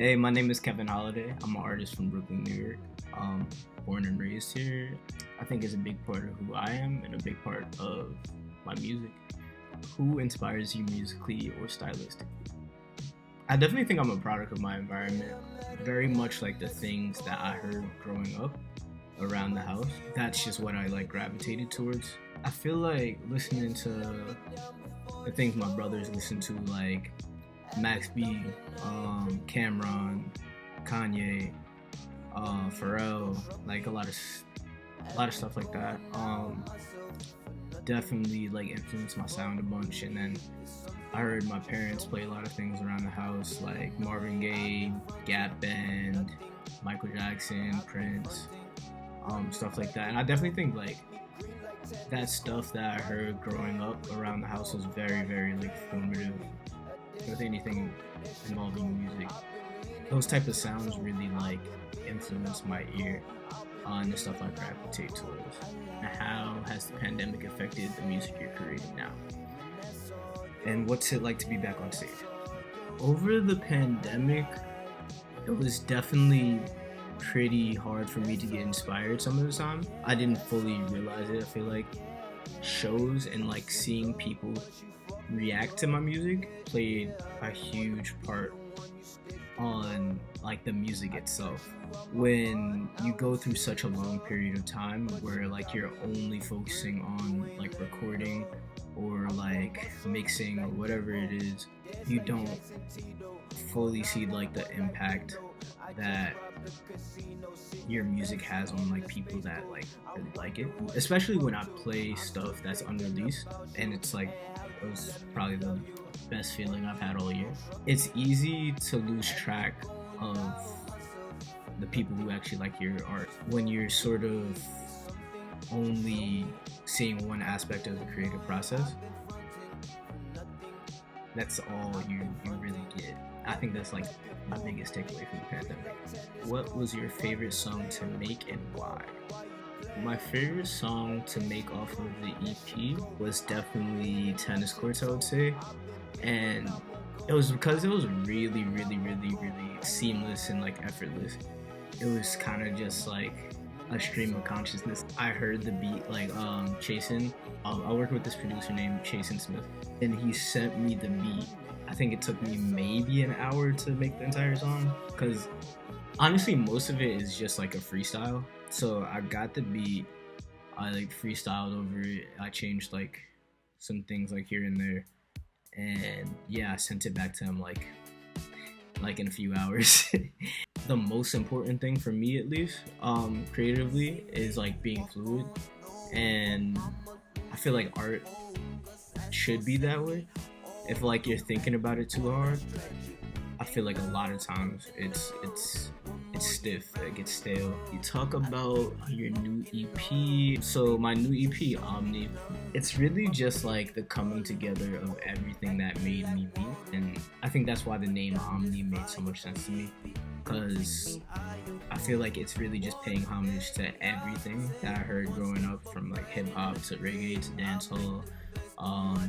Hey, my name is Kevin Holliday. I'm an artist from Brooklyn, New York. Born and raised here. I think is a big part of who I am and a big part of my music. Who inspires you musically or stylistically? I definitely think I'm a product of my environment. Very much like the things that I heard growing up around the house. That's just what I gravitated towards. I feel like listening to the things my brothers listen to, like Max B, Cameron, Kanye, Pharrell, like a lot of stuff like that. Definitely influenced my sound a bunch, and then I heard my parents play a lot of things around the house, like Marvin Gaye, Gap Band, Michael Jackson, Prince, stuff like that. And I definitely think that stuff that I heard growing up around the house was very, very formative with anything involving music. Those type of sounds really influence my ear on the stuff I gravitate towards. How has the pandemic affected the music you're creating now? And what's it like to be back on stage? Over the pandemic, it was definitely pretty hard for me to get inspired some of the time. I didn't fully realize it. I feel like shows and seeing people react to my music played a huge part on the music itself. When you go through such a long period of time where you're only focusing on recording or mixing or whatever it is, you don't fully see the impact that your music has on people that really like it. Especially when I play stuff that's unreleased, and it's it was probably the best feeling I've had all year. It's easy to lose track of the people who actually like your art when you're sort of only seeing one aspect of the creative process. That's all you really get. I think that's my biggest takeaway from the pandemic. What was your favorite song to make and why? My favorite song to make off of the EP was definitely Tennis Courts, I would say. And it was because it was really, really, really, really seamless and effortless. It was kind of just a stream of consciousness. I heard the beat Chasen. I work with this producer named Chasen Smith, and he sent me the beat. I think it took me maybe an hour to make the entire song, because honestly most of it is just a freestyle. So I got the beat, I freestyled over it, I changed some things here and there, and yeah, I sent it back to him in a few hours. The most important thing for me, at least creatively, is being fluid, and I feel art should be that way. If you're thinking about it too hard, I feel a lot of times it's stiff, it gets stale. You talk about your new EP. So my new EP, OMNI, it's really just the coming together of everything that made me me. And I think that's why the name OMNI made so much sense to me, because I feel it's really just paying homage to everything that I heard growing up, from hip hop to reggae to dancehall,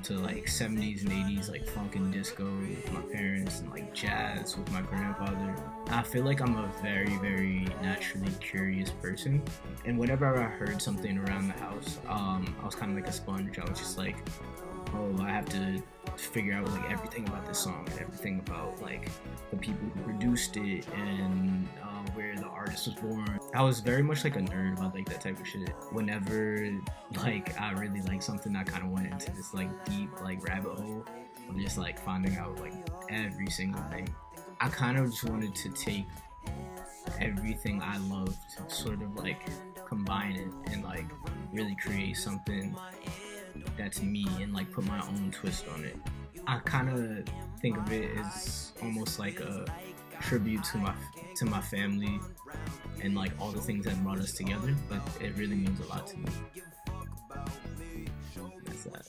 to 70s and 80s funk and disco with my parents, and jazz with my grandfather. I feel I'm a very, very naturally curious person, and whenever I heard something around the house, I was kind of a sponge. I was just oh, I have to figure out everything about this song and everything about the people who produced it and where the artist was born. I was very much a nerd about that type of shit. Whenever I really something, I kind of went into this deep rabbit hole of just finding out every single thing. I kind of just wanted to take everything I loved, sort of combine it and really create something that's me, and put my own twist on it. I kind of think of it as almost a tribute to my family and all the things that brought us together, but it really means a lot to me. That's that.